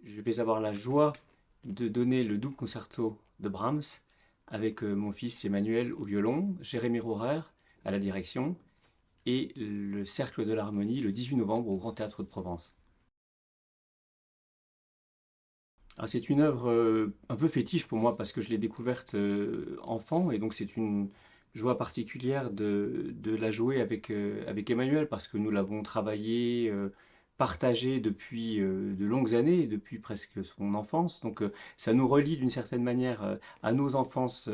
je vais avoir la joie de donner le double concerto de Brahms avec mon fils Emmanuel au violon, Jérémy Rohrer à la direction et le Cercle de l'Harmonie le 18 novembre au Grand Théâtre de Provence. C'est une œuvre un peu fétiche pour moi parce que je l'ai découverte enfant et donc c'est une joie particulière de la jouer avec Emmanuel parce que nous l'avons travaillé, partagé depuis de longues années, depuis presque son enfance. Donc ça nous relie d'une certaine manière à nos enfances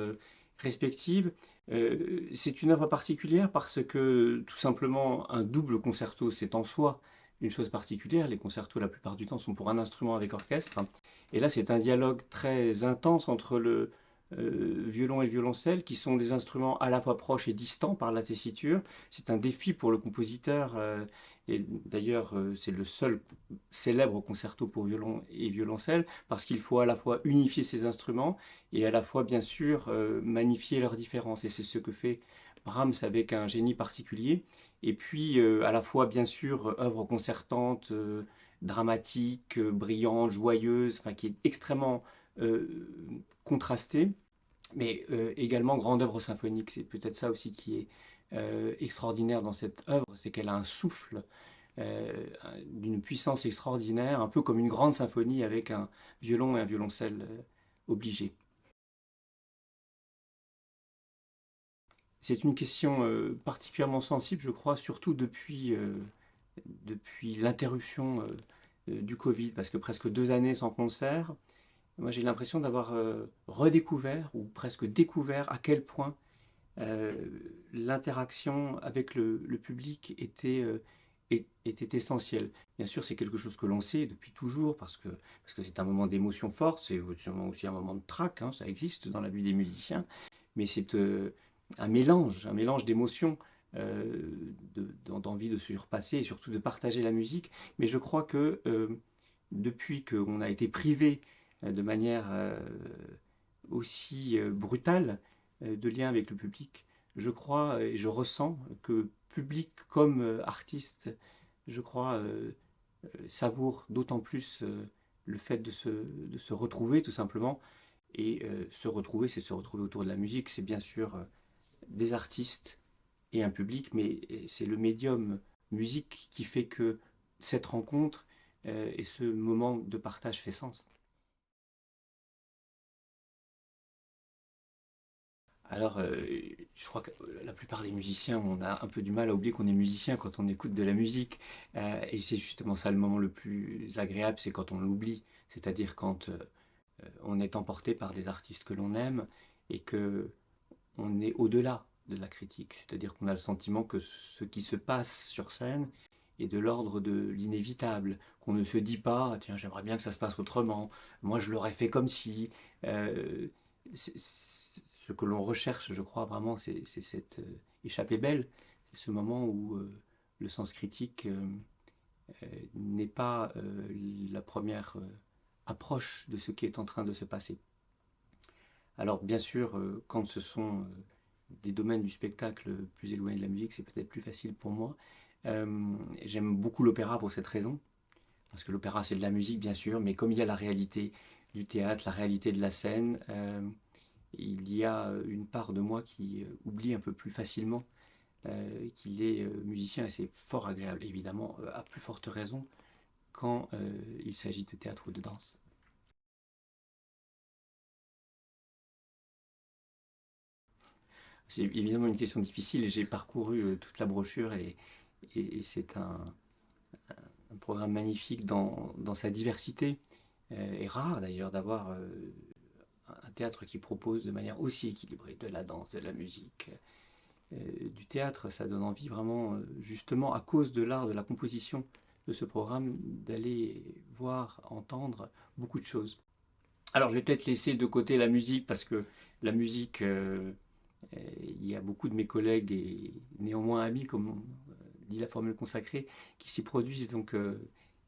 respectives. C'est une œuvre particulière parce que tout simplement un double concerto c'est en soi une chose particulière. Les concertos la plupart du temps sont pour un instrument avec orchestre. Et là, c'est un dialogue très intense entre le violon et le violoncelle, qui sont des instruments à la fois proches et distants par la tessiture. C'est un défi pour le compositeur, et d'ailleurs, c'est le seul célèbre concerto pour violon et violoncelle, parce qu'il faut à la fois unifier ces instruments et à la fois, bien sûr, magnifier leurs différences. Et c'est ce que fait Brahms avec un génie particulier. Et puis, à la fois, bien sûr, œuvre concertante, dramatique, brillante, joyeuse, enfin qui est extrêmement euh, contrastée, mais également grande œuvre symphonique. C'est peut-être ça aussi qui est extraordinaire dans cette œuvre, c'est qu'elle a un souffle d'une puissance extraordinaire, un peu comme une grande symphonie avec un violon et un violoncelle obligés. C'est une question particulièrement sensible, je crois, surtout depuis l'interruption du Covid, parce que presque 2 années sans concert, moi j'ai l'impression d'avoir redécouvert ou presque découvert à quel point euh, l'interaction avec le public était essentielle. Bien sûr, c'est quelque chose que l'on sait depuis toujours parce que c'est un moment d'émotion forte, c'est aussi un moment de trac, hein, ça existe dans la vie des musiciens, mais c'est un mélange d'émotions, d'envie de se surpasser et surtout de partager la musique. Mais je crois que depuis qu'on a été privé de manière aussi brutale de lien avec le public, je crois et je ressens que public comme artiste, je crois, savoure d'autant plus le fait de se retrouver tout simplement. Et se retrouver, c'est se retrouver autour de la musique, c'est bien sûr des artistes et un public, mais c'est le médium musique qui fait que cette rencontre et ce moment de partage fait sens. Alors, je crois que la plupart des musiciens, on a un peu du mal à oublier qu'on est musicien quand on écoute de la musique. Et c'est justement ça le moment le plus agréable, c'est quand on l'oublie. C'est-à-dire quand on est emporté par des artistes que l'on aime et que on est au-delà de la critique. C'est-à-dire qu'on a le sentiment que ce qui se passe sur scène est de l'ordre de l'inévitable, qu'on ne se dit pas, tiens, j'aimerais bien que ça se passe autrement, moi je l'aurais fait comme si. Euh, ce que l'on recherche, je crois vraiment, c'est cette échappée belle, c'est ce moment où le sens critique n'est pas la première approche de ce qui est en train de se passer. Alors bien sûr, quand ce sont des domaines du spectacle plus éloignés de la musique, c'est peut-être plus facile pour moi. J'aime beaucoup l'opéra pour cette raison, parce que l'opéra c'est de la musique bien sûr, mais comme il y a la réalité du théâtre, la réalité de la scène, il y a une part de moi qui oublie un peu plus facilement qu'il est musicien et c'est fort agréable, évidemment, à plus forte raison quand il s'agit de théâtre ou de danse. C'est évidemment une question difficile. J'ai parcouru toute la brochure et c'est un programme magnifique dans sa diversité. Et rare d'ailleurs d'avoir un théâtre qui propose de manière aussi équilibrée de la danse, de la musique, du théâtre. Ça donne envie vraiment, justement à cause de l'art de la composition de ce programme, d'aller voir, entendre beaucoup de choses. Alors je vais peut-être laisser de côté la musique parce que la musique, il y a beaucoup de mes collègues et néanmoins amis, comme on dit la formule consacrée, qui s'y produisent. Donc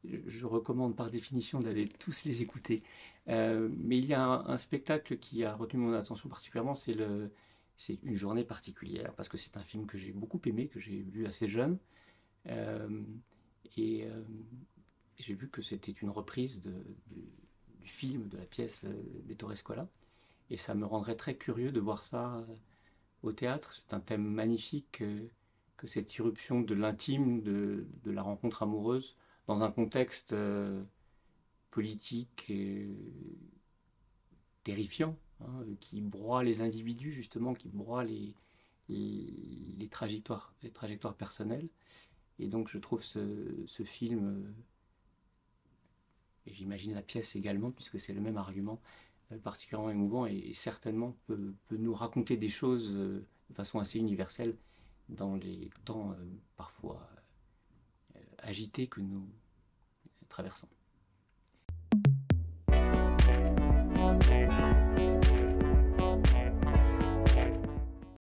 je recommande par définition d'aller tous les écouter. Mais il y a un spectacle qui a retenu mon attention particulièrement, c'est une journée particulière, parce que c'est un film que j'ai beaucoup aimé, que j'ai vu assez jeune. Euh, et j'ai vu que c'était une reprise du film, de la pièce d'Ettore Scola. Et ça me rendrait très curieux de voir ça au théâtre. C'est un thème magnifique que cette irruption de l'intime, de la rencontre amoureuse, dans un contexte politique et terrifiant, hein, qui broie les individus justement, qui broie les trajectoires personnelles. Et donc je trouve ce film, et j'imagine la pièce également, puisque c'est le même argument, particulièrement émouvant et certainement peut nous raconter des choses de façon assez universelle dans les temps parfois agités que nous traversons.